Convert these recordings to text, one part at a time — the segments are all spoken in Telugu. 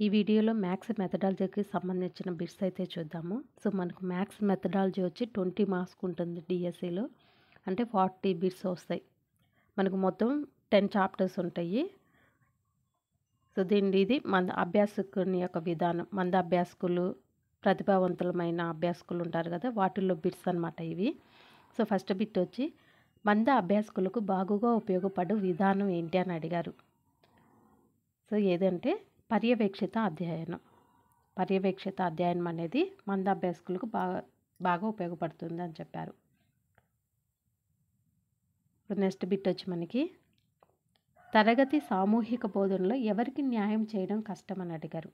ఈ వీడియోలో మ్యాథ్స్ మెథడాలజీకి సంబంధించిన బిట్స్ అయితే చూద్దాము. సో మనకు మ్యాథ్స్ మెథడాలజీ వచ్చి 20 మార్క్స్‌కి ఉంటుంది డిఎస్సిలో. అంటే 40 బిట్స్ వస్తాయి. మనకు మొత్తం 10 చాప్టర్స్ ఉంటాయి. సో ఇది మన అభ్యాసకుని యొక్క విధానం. మంద అభ్యాసకులు, ప్రతిభావంతులమైన అభ్యాసకులు ఉంటారు కదా, వాటిల్లో బిట్స్ అనమాట ఇవి. సో ఫస్ట్ బిట్ వచ్చి మంద అభ్యాసకులకు బాగుగా ఉపయోగపడు విధానం ఏంటి అని అడిగారు. సో ఏదంటే పర్యవేక్షిత అధ్యయనం. పర్యవేక్షిత అధ్యయనం అనేది మంద అభ్యాసకులకు బాగా ఉపయోగపడుతుంది అని చెప్పారు. నెక్స్ట్ బిట్ వచ్చి మనకి తరగతి సామూహిక బోధనలో ఎవరికి న్యాయం చేయడం కష్టం అని అడిగారు.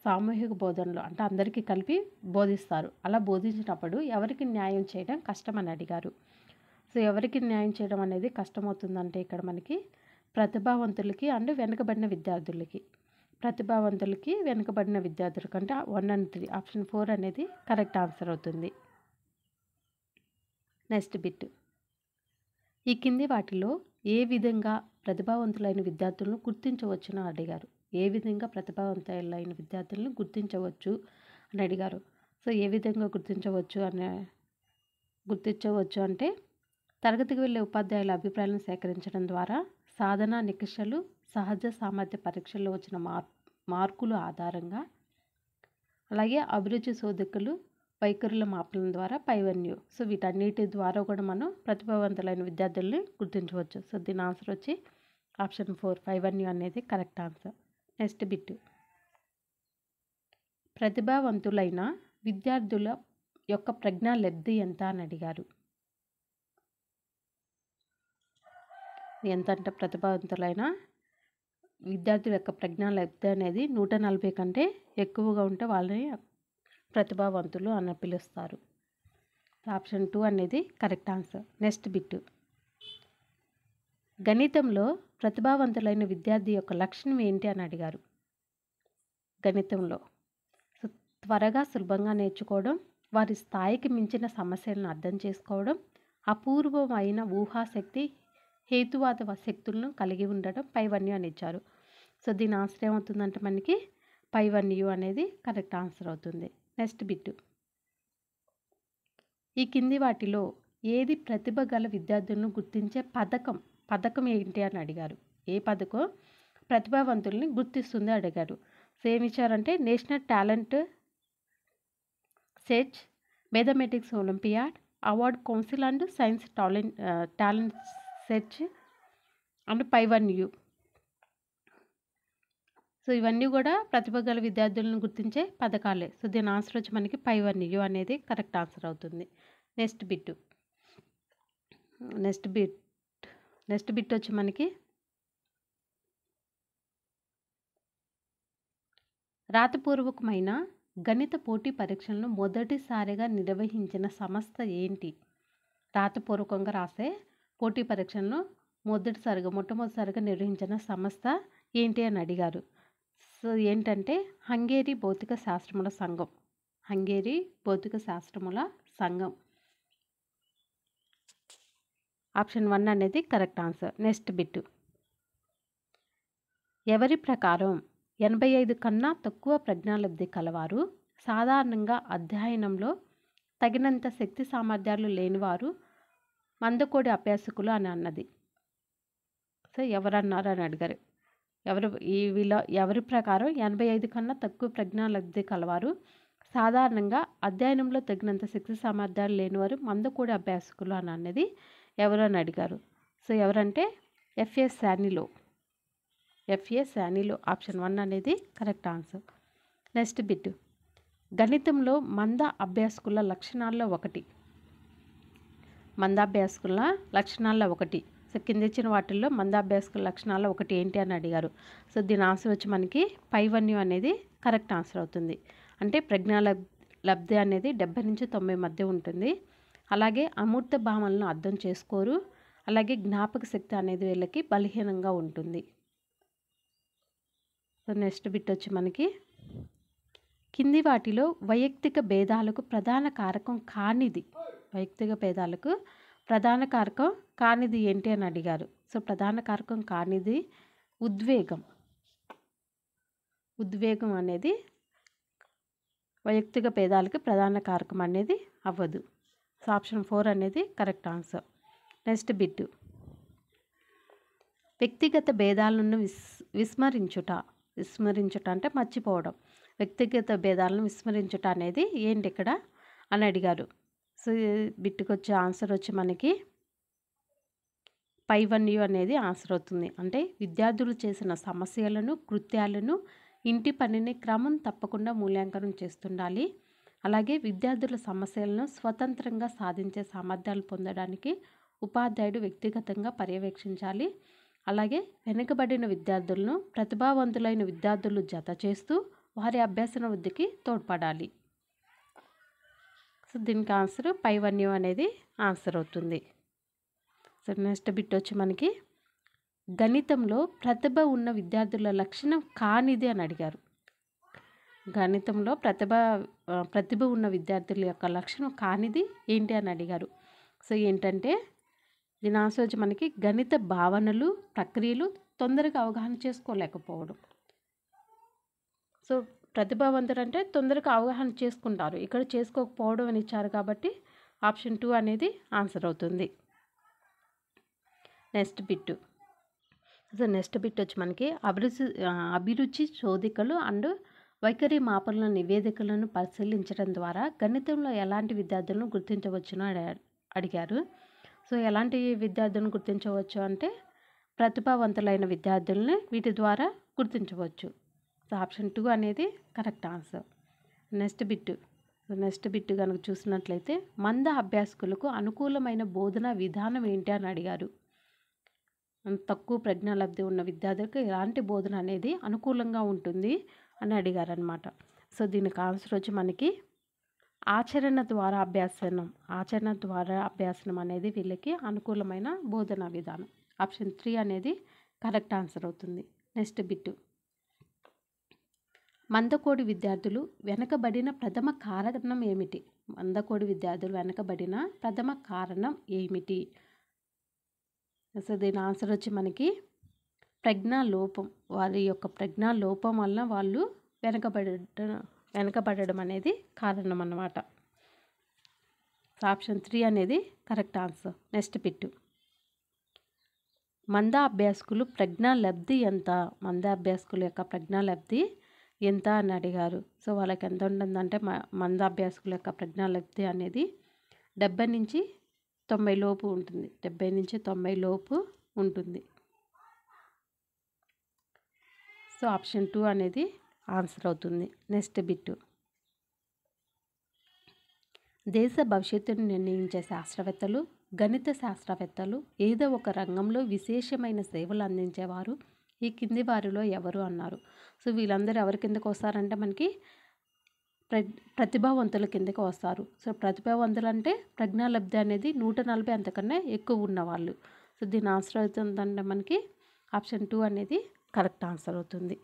సామూహిక బోధనలో అంటే అందరికీ కలిపి బోధిస్తారు. అలా బోధించినప్పుడు ఎవరికి న్యాయం చేయడం కష్టం అని అడిగారు. సో ఎవరికి న్యాయం చేయడం అనేది కష్టమవుతుందంటే ఇక్కడ మనకి ప్రతిభావంతులకి అండ్ వెనుకబడిన విద్యార్థులకి. ప్రతిభావంతులకి, వెనుకబడిన విద్యార్థుల కంటే 1 and 3 ఆప్షన్ 4 అనేది కరెక్ట్ ఆన్సర్ అవుతుంది. నెక్స్ట్ బిట్ ఈ కింది వాటిలో ఏ విధంగా ప్రతిభావంతులైన విద్యార్థులను గుర్తించవచ్చును అడిగారు. ఏ విధంగా ప్రతిభావంతులైన విద్యార్థులను గుర్తించవచ్చు అని అడిగారు. సో ఏ విధంగా గుర్తించవచ్చు అంటే తరగతికి వెళ్ళే ఉపాధ్యాయుల అభిప్రాయాలను సేకరించడం ద్వారా, సాధన నికషలు, సహజ సామర్థ్య పరీక్షల్లో వచ్చిన మార్కుల ఆధారంగా, అలాగే అభిరుచి శోధకులు వైఖరుల మాపనం ద్వారా పైవన్యూ. సో వీటన్నిటి ద్వారా కూడా మనం ప్రతిభావంతులైన విద్యార్థుల్ని గుర్తించవచ్చు. సో దీని ఆన్సర్ వచ్చి ఆప్షన్ 4 పైవన్యూ అనేది కరెక్ట్ ఆన్సర్. నెక్స్ట్ బిట్ ప్రతిభావంతులైన విద్యార్థుల యొక్క ప్రజ్ఞా లబ్ధి ఎంత అని అడిగారు. ఎంత అంటే ప్రతిభావంతులైన విద్యార్థుల యొక్క ప్రజ్ఞా లబ్ధి అనేది 140 కంటే ఎక్కువగా ఉంటే వాళ్ళని ప్రతిభావంతులు అని పిలుస్తారు. ఆప్షన్ 2 అనేది కరెక్ట్ ఆన్సర్. నెక్స్ట్ బిట్ గణితంలో ప్రతిభావంతులైన విద్యార్థి యొక్క లక్షణం ఏంటి అని అడిగారు. గణితంలో సో త్వరగా సులభంగా నేర్చుకోవడం, వారి స్థాయికి మించిన సమస్యలను అర్థం చేసుకోవడం, అపూర్వమైన ఊహాశక్తి, హేతువాద శక్తులను కలిగి ఉండడం పైవన్యూ అని ఇచ్చారు. సో దీని ఆన్సర్ ఏమవుతుందంటే మనకి పైవన్యూ అనేది కరెక్ట్ ఆన్సర్ అవుతుంది. నెక్స్ట్ బిట్ ఈ కింది వాటిలో ఏది ప్రతిభ గల విద్యార్థులను గుర్తించే పథకం ఏంటి అని అడిగారు. ఏ పథకం ప్రతిభావంతుల్ని గుర్తిస్తుంది అడిగారు. సో ఏమి ఇచ్చారంటే national talent search, mathematics olympiad, award council and science talent search and పైవన్యూ. సో ఇవన్నీ కూడా ప్రతిభ గల విద్యార్థులను గుర్తించే పథకాలే. సో దీని ఆన్సర్ వచ్చి మనకి పైవన్యూ అనేది కరెక్ట్ ఆన్సర్ అవుతుంది. నెక్స్ట్ బిట్ వచ్చి మనకి రాతపూర్వకమైన గణిత పోటీ పరీక్షలను మొదటిసారిగా నిర్వహించిన సంస్థ ఏంటి. రాతపూర్వకంగా రాసే పోటీ పరీక్షలను మొట్టమొదటిసారిగా నిర్వహించిన సంస్థ ఏంటి అని అడిగారు. సో ఏంటంటే హంగేరీ భౌతిక శాస్త్రముల సంఘం. హంగేరీ భౌతిక శాస్త్రముల సంఘం. ఆప్షన్ 1 అనేది కరెక్ట్ ఆన్సర్. నెక్స్ట్ బిట్ ఎవరి ప్రకారం 85 కన్నా తక్కువ ప్రజ్ఞాలబ్ధి కలవారు సాధారణంగా అధ్యయనంలో తగినంత శక్తి సామర్థ్యాలు లేనివారు మందకోడి అభ్యాసకులు అని అన్నది. సో ఎవరన్నారు అని అడిగారు. ఎవరి ప్రకారం 85 కన్నా తక్కువ ప్రజ్ఞాలబ్ధి కలవారు సాధారణంగా అధ్యయనంలో తగినంత శక్తి సామర్థ్యాలు లేనివారు మందకోడి అభ్యాసకులు అని అన్నది ఎవరు అని అడిగారు. సో ఎవరంటే ఎఫ్ఏ శానిలో. ఆప్షన్ 1 అనేది కరెక్ట్ ఆన్సర్. నెక్స్ట్ బిట్ గణితంలో మంద అభ్యాసకుల లక్షణాల్లో ఒకటి. సో కింద ఇచ్చిన వాటిల్లో మందాభ్యాసకుల లక్షణాల్లో ఒకటి ఏంటి అని అడిగారు. సో దీని ఆన్సర్ వచ్చి మనకి పైవన్యూ అనేది కరెక్ట్ ఆన్సర్ అవుతుంది. అంటే ప్రజ్ఞాలబ్ధి అనేది 70 నుంచి 90 మధ్య ఉంటుంది. అలాగే అమూర్త భావనలను అర్థం చేసుకోరు. అలాగే జ్ఞాపక శక్తి అనేది వీళ్ళకి బలహీనంగా ఉంటుంది. సో నెక్స్ట్ బిట్ వచ్చి మనకి కింది వాటిలో వైయక్తిక భేదాలకు ప్రధాన కారకం కానిది ఏంటి అని అడిగారు. సో ప్రధాన కారకం కానిది ఉద్వేగం. ఉద్వేగం అనేది వైయక్తిక భేదాలకి ప్రధాన కారకం అనేది అవ్వదు. సో ఆప్షన్ 4 అనేది కరెక్ట్ ఆన్సర్. Next bit. వ్యక్తిగత భేదాలను విస్మరించుట అంటే మర్చిపోవడం. వ్యక్తిగత భేదాలను విస్మరించుట అనేది ఏంటి ఇక్కడ అని అడిగారు. సో బిట్కి వచ్చే ఆన్సర్ వచ్చి మనకి పై1U అనేది ఆన్సర్ అవుతుంది. అంటే విద్యార్థులు చేసిన సమస్యలను, కృత్యాలను, ఇంటి పనిని క్రమం తప్పకుండా మూల్యాంకనం చేస్తుండాలి. అలాగే విద్యార్థుల సమస్యలను స్వతంత్రంగా సాధించే సామర్థ్యాలు పొందడానికి ఉపాధ్యాయుడు వ్యక్తిగతంగా పర్యవేక్షించాలి. అలాగే వెనుకబడిన విద్యార్థులను ప్రతిభావంతులైన విద్యార్థులు జత చేస్తూ వారి అభ్యసన వృద్ధికి తోడ్పడాలి. సో దీనికి ఆన్సర్ పై1U అనేది ఆన్సర్ అవుతుంది. సో నెక్స్ట్ బిట్ వచ్చి మనకి గణితంలో ప్రతిభ ఉన్న విద్యార్థుల లక్షణం కానిది అని అడిగారు. గణితంలో ప్రతిభ ఉన్న విద్యార్థుల యొక్క లక్షణం కానిది ఏంటి అని అడిగారు. సో ఏంటంటే దీని ఆన్సర్ వచ్చి మనకి గణిత భావనలు, ప్రక్రియలు తొందరగా అవగాహన చేసుకోలేకపోవడం. సో ప్రతిభావంతుడు అంటే తొందరగా అవగాహన చేసుకుంటారు, ఇక్కడ చేసుకోకపోవడం అని ఇచ్చారు కాబట్టి ఆప్షన్ 2 అనేది ఆన్సర్ అవుతుంది. Next bit. So next bit వచ్చి మనకి అభిరుచి శోధికలు అండ్ వైఖరి మాపనల నివేదికలను పరిశీలించడం ద్వారా గణితంలో ఎలాంటి విద్యార్థులను గుర్తించవచ్చును అడిగారు. సో ఎలాంటి విద్యార్థులను గుర్తించవచ్చు అంటే ప్రతిభావంతులైన విద్యార్థులని వీటి ద్వారా గుర్తించవచ్చు. సో ఆప్షన్ 2 అనేది కరెక్ట్ ఆన్సర్. నెక్స్ట్ బిట్ కనుక చూసినట్లయితే మంద అభ్యాసకులకు అనుకూలమైన బోధన విధానం ఏంటి అని అడిగారు. తక్కువ ప్రజ్ఞాలబ్ధి ఉన్న విద్యార్థులకు ఎలాంటి బోధన అనేది అనుకూలంగా ఉంటుంది అని అడిగారనమాట. సో దీనికి ఆన్సర్ వచ్చి మనకి ఆచరణ ద్వారా అభ్యాసనం అనేది వీళ్ళకి అనుకూలమైన బోధనా విధానం. ఆప్షన్ 3 అనేది కరెక్ట్ ఆన్సర్ అవుతుంది. Next bit. మందకోడి విద్యార్థులు వెనకబడిన ప్రథమ కారణం ఏమిటి? సో దీని ఆన్సర్ వచ్చి మనకి ప్రజ్ఞాలోపం. వారి యొక్క ప్రజ్ఞాలోపం వలన వాళ్ళు వెనకబడడం అనేది కారణం అన్నమాట. ఆప్షన్ 3 అనేది కరెక్ట్ ఆన్సర్. Next bit. మంద అభ్యాసకుల యొక్క ప్రజ్ఞాలబ్ధి ఎంత అని అడిగారు. సో వాళ్ళకి ఎంత ఉంటుందంటే మంద అభ్యాసకుల యొక్క ప్రజ్ఞాలబ్ధి అనేది 70 నుంచి 90 లోపు ఉంటుంది. 70 నుంచి 90 లోపు ఉంటుంది. సో ఆప్షన్ 2 అనేది ఆన్సర్ అవుతుంది. Next bit. దేశ భవిష్యత్తును నిర్ణయించే శాస్త్రవేత్తలు, గణిత శాస్త్రవేత్తలు ఏదో ఒక రంగంలో విశేషమైన సేవలు అందించేవారు ఈ కింది వారిలో ఎవరు అన్నారు. సో వీళ్ళందరూ ఎవరి కిందకు వస్తారంటే మనకి ప్రతిభావంతుల కిందకి వస్తారు. సో ప్రతిభావంతులు అంటే ప్రజ్ఞాలబ్ధి అనేది 140 అంతకన్నా ఎక్కువ ఉన్నవాళ్ళు. సో దీని ఆన్సర్ అవుతుందంటే మనకి ఆప్షన్ 2 అనేది కరెక్ట్ ఆన్సర్ అవుతుంది.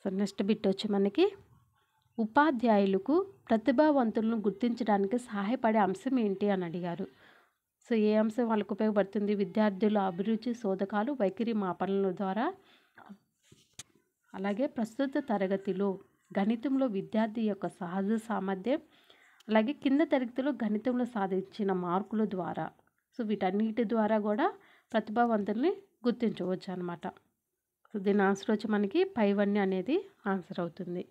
సో నెక్స్ట్ బిట్ వచ్చి మనకి ఉపాధ్యాయులకు ప్రతిభావంతులను గుర్తించడానికి సహాయపడే అంశం ఏంటి అని అడిగారు. సో ఏ అంశం వాళ్ళకు ఉపయోగపడుతుంది? విద్యార్థుల అభిరుచి శోధకాలు, వైఖరి మాపనల ద్వారా. అలాగే ప్రస్తుత తరగతిలో గణితంలో విద్యార్థి యొక్క సహజ సామర్థ్యం, అలాగే కింద తరగతిలో గణితంలో సాధించిన మార్కుల ద్వారా. సో వీటన్నిటి ద్వారా కూడా ప్రతిభావంతుల్ని గుర్తించవచ్చు అనమాట. సో దీని ఆన్సర్ వచ్చి మనకి పై1 అనేది ఆన్సర్ అవుతుంది.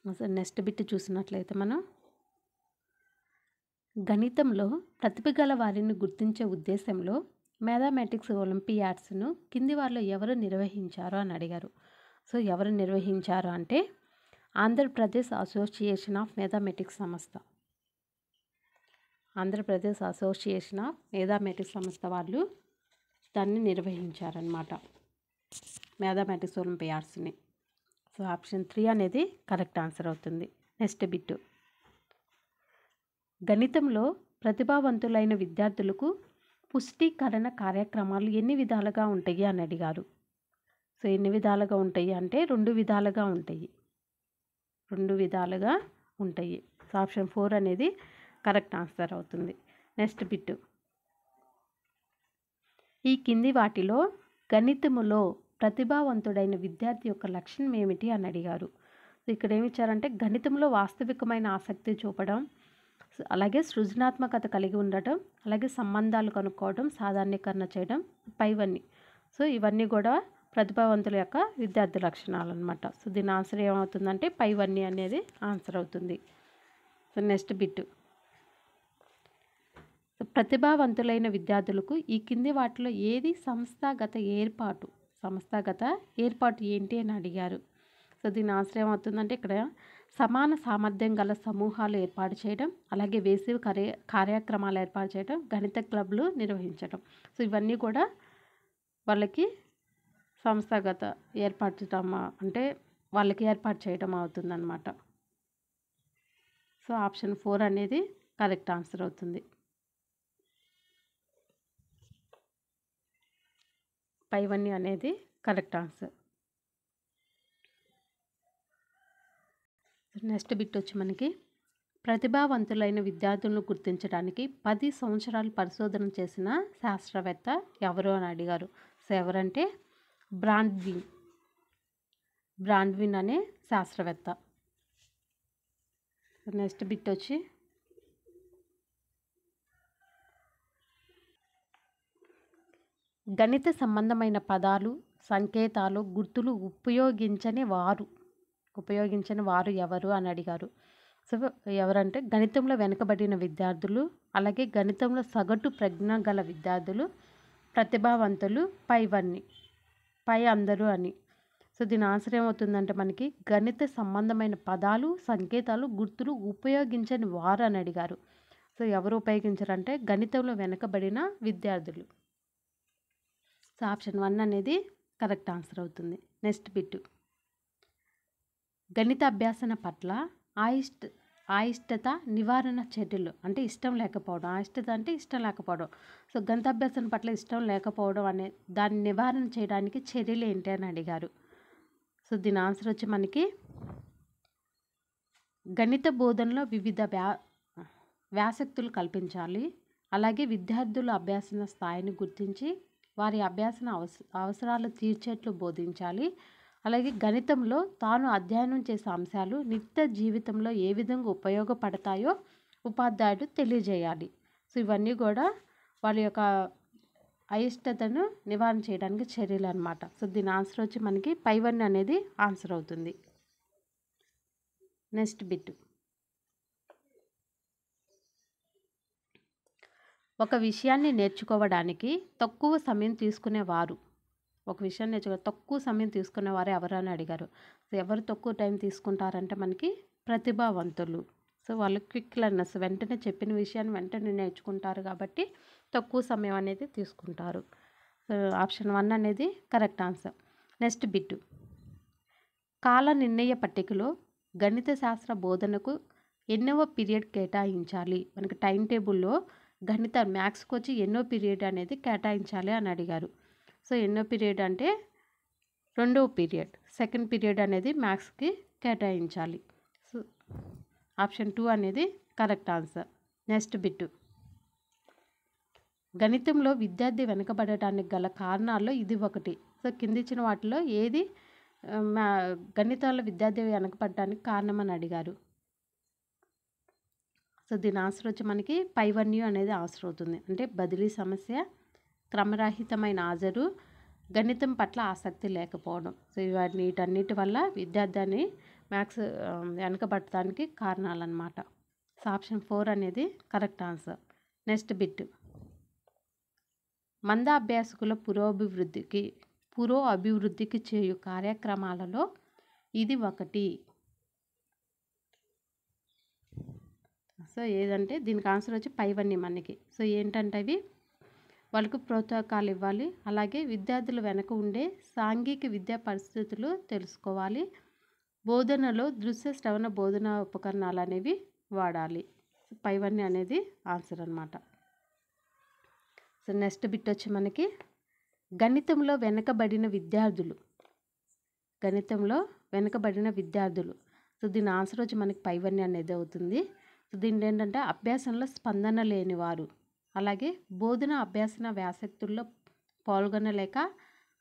సో నెక్స్ట్ బిట్ చూసినట్లయితే మనం గణితంలో ప్రతిభ గల వారిని గుర్తించే ఉద్దేశంలో మ్యాథమెటిక్స్ ఒలింపియాడ్స్ను కింది వారిలో ఎవరు నిర్వహించారో అని అడిగారు. సో ఎవరు నిర్వహించారు అంటే ఆంధ్రప్రదేశ్ అసోసియేషన్ ఆఫ్ మ్యాథమెటిక్స్ సంస్థ. ఆంధ్రప్రదేశ్ అసోసియేషన్ ఆఫ్ మ్యాథమెటిక్స్ సంస్థ వాళ్ళు దాన్ని నిర్వహించారనమాట, మ్యాథమెటిక్స్ ఒలింపియాడ్స్ని. సో ఆప్షన్ 3 అనేది కరెక్ట్ ఆన్సర్ అవుతుంది. Next bit. గణితంలో ప్రతిభావంతులైన విద్యార్థులకు పుష్టీకరణ కార్యక్రమాలు ఎన్ని విధాలుగా ఉంటాయి అని అడిగారు. సో ఎన్ని విధాలుగా ఉంటాయి అంటే 2 విధాలుగా ఉంటాయి. 2 విధాలుగా ఉంటాయి. సో ఆప్షన్ 4 అనేది కరెక్ట్ ఆన్సర్ అవుతుంది. Next bit. ఈ కింది వాటిలో గణితములో ప్రతిభావంతుడైన విద్యార్థి యొక్క లక్షణం ఏమిటి అని అడిగారు. ఇక్కడ ఏమి ఇచ్చారంటే గణితంలో వాస్తవికమైన ఆసక్తి చూపడం, అలాగే సృజనాత్మకత కలిగి ఉండటం, అలాగే సంబంధాలు కనుక్కోవడం, సాధారణీకరణ చేయడం, పైవన్నీ. సో ఇవన్నీ కూడా ప్రతిభావంతుల యొక్క విద్యార్థి లక్షణాలు అనమాట. సో దీని ఆన్సర్ ఏమవుతుందంటే పైవన్నీ అనేది ఆన్సర్ అవుతుంది. సో నెక్స్ట్ బిట్, ప్రతిభావంతులైన విద్యార్థులకు ఈ కింది వాటిలో ఏది సంస్థాగత ఏర్పాటు ఏంటి అని అడిగారు. సో దీని ఆన్సర్ ఏమవుతుందంటే ఇక్కడ సమాన సామర్థ్యం గల సమూహాలు ఏర్పాటు చేయడం, అలాగే వేసవి కార్యక్రమాలు ఏర్పాటు చేయడం, గణిత క్లబ్లు నిర్వహించడం. సో ఇవన్నీ కూడా వాళ్ళకి సంస్థాగత ఏర్పాటు అంటే వాళ్ళకి ఏర్పాటు చేయడం అవుతుందన్నమాట. సో ఆప్షన్ 4 అనేది కరెక్ట్ ఆన్సర్ అవుతుంది. పైవన్నీ అనేది కరెక్ట్ ఆన్సర్. నెక్స్ట్ బిట్ వచ్చి మనకి ప్రతిభావంతులైన విద్యార్థులను గుర్తించడానికి 10 సంవత్సరాలు పరిశోధన చేసిన శాస్త్రవేత్త ఎవరు అని అడిగారు. సో ఎవరంటే బ్రాడ్విన్ అనే శాస్త్రవేత్త. నెక్స్ట్ బిట్ వచ్చి గణిత సంబంధమైన పదాలు, సంకేతాలు, గుర్తులు ఉపయోగించని వారు ఎవరు అని అడిగారు. సో ఎవరంటే గణితంలో వెనుకబడిన విద్యార్థులు, అలాగే గణితంలో సగటు ప్రజ్ఞ గల విద్యార్థులు, ప్రతిభావంతులు, పై అందరూ అని. సో దీని ఆన్సర్ ఏమవుతుందంటే మనకి గణిత సంబంధమైన పదాలు, సంకేతాలు, గుర్తులు ఉపయోగించని వారు అని అడిగారు. సో ఎవరు ఉపయోగించారంటే గణితంలో వెనుకబడిన విద్యార్థులు. సో ఆప్షన్ 1 అనేది కరెక్ట్ ఆన్సర్ అవుతుంది. నెక్స్ట్ బిట్, గణిత అభ్యాసన పట్ల అయిష్టత నివారణ చర్యలు అంటే ఇష్టం లేకపోవడం, అయిష్టత అంటే ఇష్టం లేకపోవడం. సో గణిత అభ్యాసన పట్ల ఇష్టం లేకపోవడం అనే దాన్ని నివారణ చేయడానికి చర్యలు ఏంటి అని అడిగారు. సో దీని ఆన్సర్ వచ్చి మనకి గణిత బోధనలో వివిధ వ్యాసక్తులు కల్పించాలి, అలాగే విద్యార్థుల అభ్యాసన స్థాయిని గుర్తించి వారి అభ్యాసన అవసరాలు తీర్చేట్లు బోధించాలి, అలాగే గణితంలో తాను అధ్యయనం చేసే అంశాలు నిత్య జీవితంలో ఏ విధంగా ఉపయోగపడతాయో ఉపాధ్యాయుడు తెలియజేయాలి. సో ఇవన్నీ కూడా వాళ్ళ యొక్క అయిష్టతను నివారణ చేయడానికి చర్యలు అనమాట. సో దీని ఆన్సర్ వచ్చి మనకి పైవన్నీ అనేది ఆన్సర్ అవుతుంది. నెక్స్ట్ బిట్, ఒక విషయాన్ని నేర్చుకోవడానికి తక్కువ సమయం తీసుకునేవారు ఎవరు అని అడిగారు. సో ఎవరు తక్కువ టైం తీసుకుంటారంటే మనకి ప్రతిభావంతులు. సో వాళ్ళు క్విక్ లెర్నర్స్, వెంటనే చెప్పిన విషయాన్ని వెంటనే నేర్చుకుంటారు కాబట్టి తక్కువ సమయం అనేది తీసుకుంటారు. సో ఆప్షన్ 1 అనేది కరెక్ట్ ఆన్సర్. నెక్స్ట్ బిట్, కాల నిర్ణయ పట్టికలో గణిత శాస్త్ర బోధనకు ఎన్నవ పీరియడ్ కేటాయించాలి, మనకి టైం టేబుల్లో గణిత మ్యాథ్స్కి వచ్చి ఎన్నో పీరియడ్ అనేది కేటాయించాలి అని అడిగారు. సో ఎన్నో పీరియడ్ అంటే 2వ పీరియడ్, సెకండ్ పీరియడ్ అనేది మ్యాథ్స్కి కేటాయించాలి. సో ఆప్షన్ 2 అనేది కరెక్ట్ ఆన్సర్. నెక్స్ట్ బిట్, గణితంలో విద్యార్థి వెనుకబడటానికి గల కారణాల్లో ఇది ఒకటి. సో కింది ఇచ్చిన వాటిలో ఏది గణితాల్లో విద్యార్థి వెనుకబడటానికి కారణం అని అడిగారు. సో దీని ఆన్సర్ వచ్చి మనకి పైవన్నీ అనేది ఆన్సర్ అవుతుంది. అంటే బదిలీ సమస్య, క్రమరహితమైన హాజరు, గణితం పట్ల ఆసక్తి లేకపోవడం. సో వీటన్నిటి వల్ల విద్యార్థిని మ్యాథ్స్ వెనకబడటానికి కారణాలన్నమాట. సో ఆప్షన్ 4 అనేది కరెక్ట్ ఆన్సర్. నెక్స్ట్ బిట్, మంద అభ్యాసకుల పురోభివృద్ధికి చేయు కార్యక్రమాలలో ఇది ఒకటి. సో ఏదంటే దీనికి ఆన్సర్ వచ్చి పైవన్నీ మనకి. సో ఏంటంటే అవి వాళ్ళకు ప్రోత్సాహకాలు ఇవ్వాలి, అలాగే విద్యార్థుల వెనక ఉండే సాంఘిక విద్యా పరిస్థితులు తెలుసుకోవాలి, బోధనలో దృశ్య శ్రవణ బోధన ఉపకరణాలు అనేవి వాడాలి. పైవన్నీ అనేది ఆన్సర్ అన్నమాట. సో నెక్స్ట్ బిట్ వచ్చి మనకి గణితంలో వెనకబడిన విద్యార్థులు. సో దీని ఆన్సర్ వచ్చి మనకి పైవన్నీ అనేది అవుతుంది. సో దీంట్లో ఏంటంటే అభ్యాసంలో స్పందన లేనివారు, అలాగే బోధన అభ్యాసన వ్యాసక్తుల్లో పాల్గొనలేక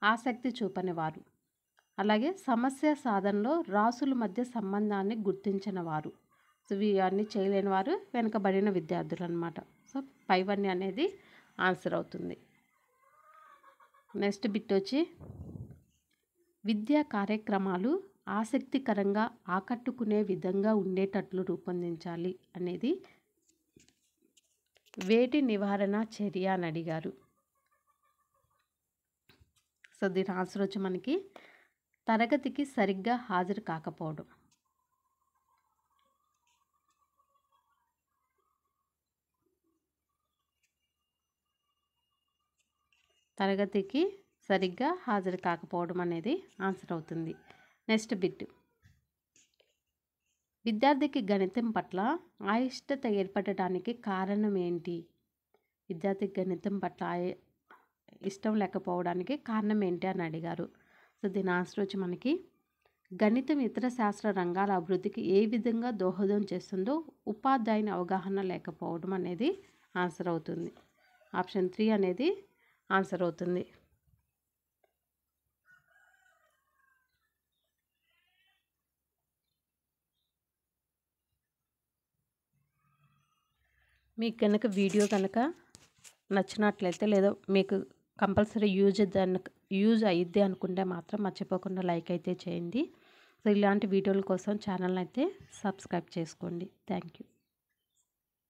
ఆసక్తి చూపనివారు. అలాగే సమస్య సాధనలో రాసుల మధ్య సంబంధాన్ని గుర్తించిన వారు. సో ఇవన్నీ చేయలేని వారు వెనుకబడిన విద్యార్థులు అన్నమాట. సో పైవన్నీ అనేది ఆన్సర్ అవుతుంది. నెక్స్ట్ బిట్ వచ్చి విద్యా కార్యక్రమాలు ఆసక్తికరంగా ఆకట్టుకునే విధంగా ఉండేటట్లు రూపొందించాలి అనేది వేటి నివారణ చర్య అని అడిగారు. సో దీని ఆన్సర్ వచ్చి మనకి తరగతికి సరిగ్గా హాజరు కాకపోవడం. తరగతికి సరిగ్గా హాజరు కాకపోవడం అనేది ఆన్సర్ అవుతుంది. నెక్స్ట్ బిట్ విద్యార్థికి గణితం పట్ల అయిష్టత ఏర్పడటానికి కారణం ఏంటి? విద్యార్థికి గణితం పట్ల ఇష్టం లేకపోవడానికి కారణం ఏంటి అని అడిగారు. సో దీని ఆన్సర్ వచ్చి మనకి గణితం ఇతర శాస్త్ర రంగాల అభివృద్ధికి ఏ విధంగా దోహదం చేస్తుందో ఉపాధ్యాయుని అవగాహన లేకపోవడం అనేది ఆన్సర్ అవుతుంది. ఆప్షన్ 3 అనేది ఆన్సర్ అవుతుంది. మీకు కనుక వీడియో కనుక నచ్చినట్లయితే లేదా మీకు కంపల్సరీ యూజ్ అయ్యిద్ది అనుకుంటే మాత్రం మర్చిపోకుండా లైక్ అయితే చేయండి. సో ఇలాంటి వీడియోల కోసం ఛానల్ అయితే సబ్స్క్రైబ్ చేసుకోండి. Thank you.